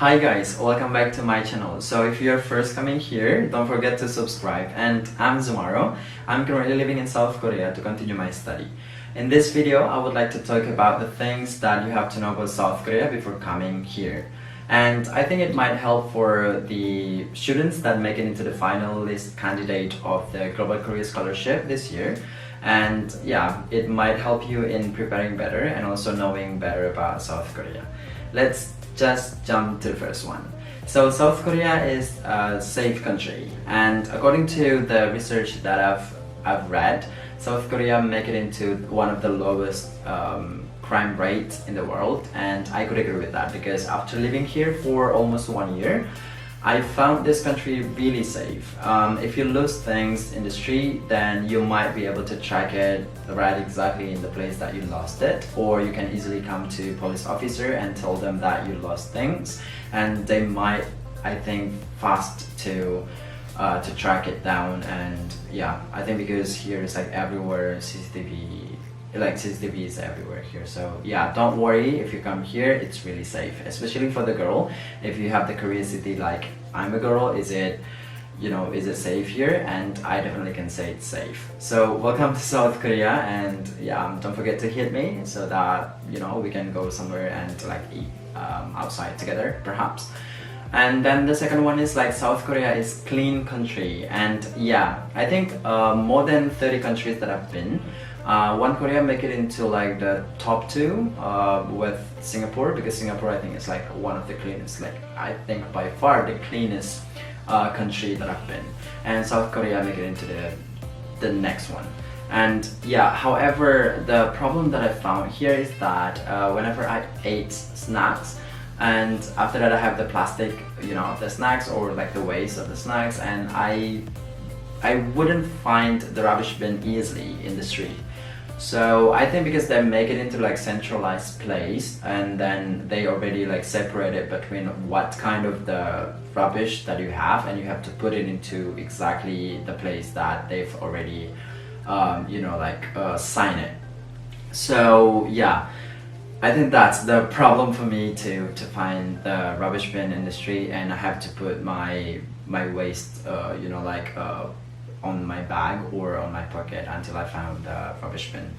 Hi guys, welcome back to my channel. So if you're first coming here, don't forget to subscribe. And I'm Zumaro. I'm currently living in South Korea to continue my study. In this video, I would like to talk about the things that you have to know about South Korea before coming here. And I think it might help for the students that make it into the finalist candidate of the Global Korea Scholarship this year. And yeah, it might help you in preparing better and also knowing better about South Korea. Let's just jump to the first one. So South Korea is a safe country, and according to the research that I've read, South Korea make it into one of the lowest crime rates in the world, and I could agree with that because after living here for almost 1 year, I found this country really safe. If you lose things in the street, then you might be able to track it right exactly in the place that you lost it, or you can easily come to police officer and tell them that you lost things, and they might, I think, fast to track it down. And yeah, I think because here is like everywhere CCTV is everywhere here. So yeah, don't worry if you come here, it's really safe, especially for the girl. If you have the curiosity like I'm a girl, is it safe here? And I definitely can say it's safe. So welcome to South Korea, and yeah, don't forget to hit me so that we can go somewhere and like eat outside together perhaps. And then the second one is like South Korea is clean country, and yeah, I think more than 30 countries that I've been, One Korea make it into like the top 2 with Singapore, because Singapore I think is like one of the cleanest, like I think by far the cleanest country that I've been, and South Korea make it into the next one. And yeah, however, the problem that I found here is that whenever I ate snacks, and after that I have the plastic, of the snacks or like the waste of the snacks, and I wouldn't find the rubbish bin easily in the street. So I think because they make it into like centralized place, and then they already like separate it between what kind of the rubbish that you have, and you have to put it into exactly the place that they've already sign it. So yeah, I think that's the problem for me to find the rubbish bin in the street, and I have to put my waste on my bag or on my pocket until I found the rubbish bin.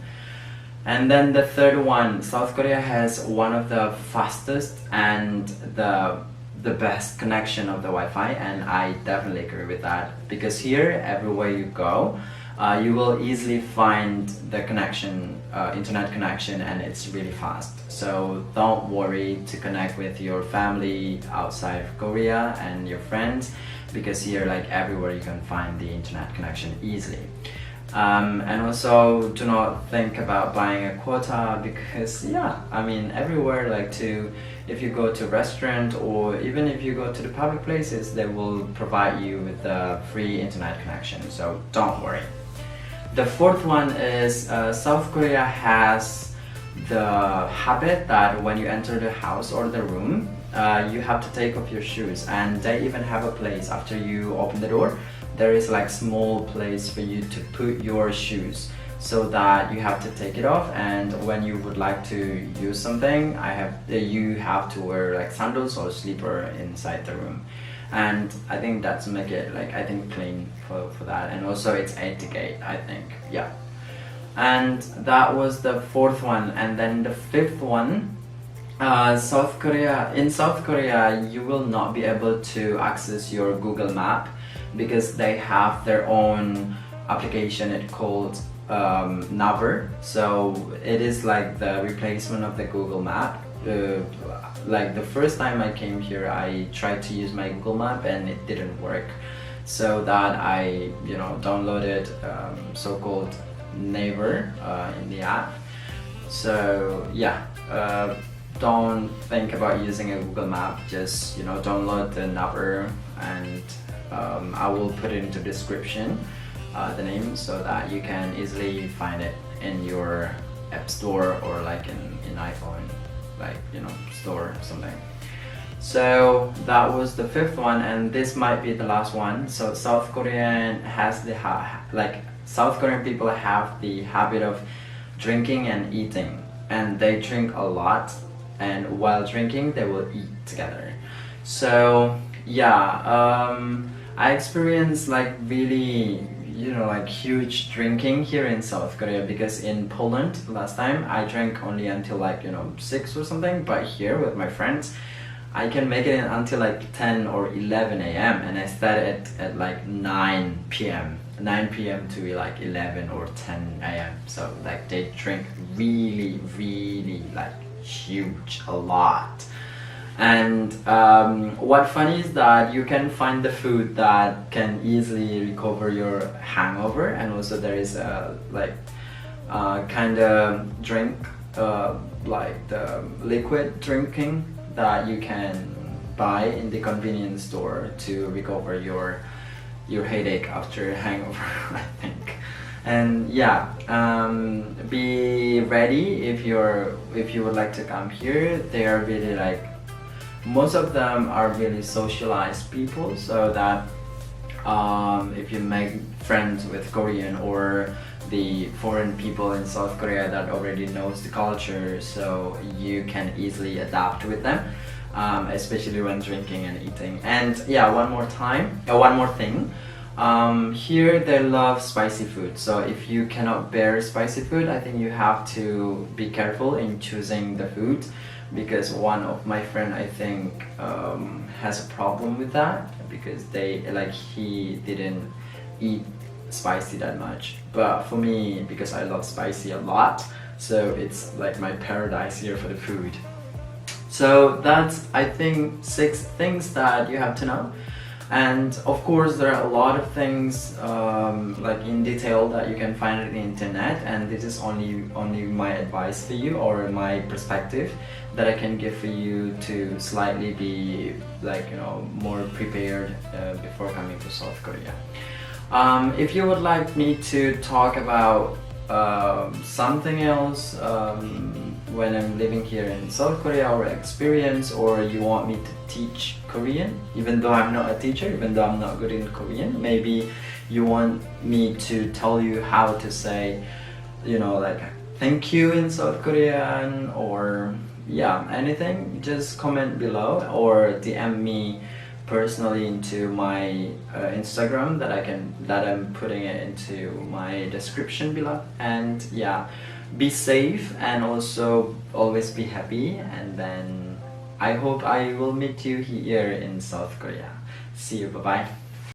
And then the third one, South Korea has one of the fastest and the best connection of the Wi-Fi, and I definitely agree with that, because here everywhere you go, you will easily find the connection, internet connection, and it's really fast. So don't worry to connect with your family outside of Korea and your friends, because here like everywhere you can find the internet connection easily. And also do not think about buying a quota, because yeah, I mean everywhere, if you go to restaurant or even if you go to the public places, they will provide you with a free internet connection, so don't worry. The fourth one is South Korea has the habit that when you enter the house or the room, you have to take off your shoes, and they even have a place after you open the door. There is like small place for you to put your shoes, so that you have to take it off, and when you would like to use something, you have to wear like sandals or slipper inside the room. And I think that's make it clean for that, and also it's etiquette, I think. Yeah, and that was the fourth one. And then the fifth one, in South Korea you will not be able to access your Google Map, because they have their own application. It's called Naver. So it is like the replacement of the Google Map. Like the first time I came here, I tried to use my Google Map and it didn't work, so that I downloaded so-called Naver in the app. So yeah, don't think about using a Google Map, just download the Naver, and I will put it into description, the name, so that you can easily find it in your app store or like in iPhone, store or something. So that was the fifth one, and this might be the last one. So South Korean people have the habit of drinking and eating, and they drink a lot, and while drinking they will eat together. So yeah, I experienced like really, you know, like huge drinking here in South Korea, because in Poland last time I drank only until like, you know, 6 or something, but here with my friends I can make it in until like 10 or 11 a.m. and I started at like 9 p.m. 9 p.m. to like 11 or 10 a.m. So like they drink really, really like huge, a lot. And what funny is that you can find the food that can easily recover your hangover, and also there is a like kind of drink, like the liquid drinking that you can buy in the convenience store to recover your headache after hangover. I think. And yeah, be ready if you would like to come here. They are really like, most of them are really socialized people, so that if you make friends with Korean or the foreign people in South Korea that already knows the culture, so you can easily adapt with them, especially when drinking and eating. And yeah, one more thing. Here they love spicy food, so if you cannot bear spicy food, I think you have to be careful in choosing the food, because one of my friend, I think, has a problem with that, because he didn't eat spicy that much. But for me, because I love spicy a lot, so it's like my paradise here for the food. So that's, I think, 6 things that you have to know. And of course there are a lot of things like in detail that you can find on the internet, and this is only my advice for you, or my perspective that I can give for you to slightly be like, you know, more prepared before coming to South Korea. If you would like me to talk about something else when I'm living here in South Korea, or experience, or you want me to teach Korean, even though I'm not a teacher, even though I'm not good in Korean, maybe you want me to tell you how to say, you know, like thank you in South Korean, or yeah, anything, just comment below or DM me personally into my Instagram that I'm putting it into my description below. And yeah, be safe and also always be happy, and then I hope I will meet you here in South Korea. See you, bye bye.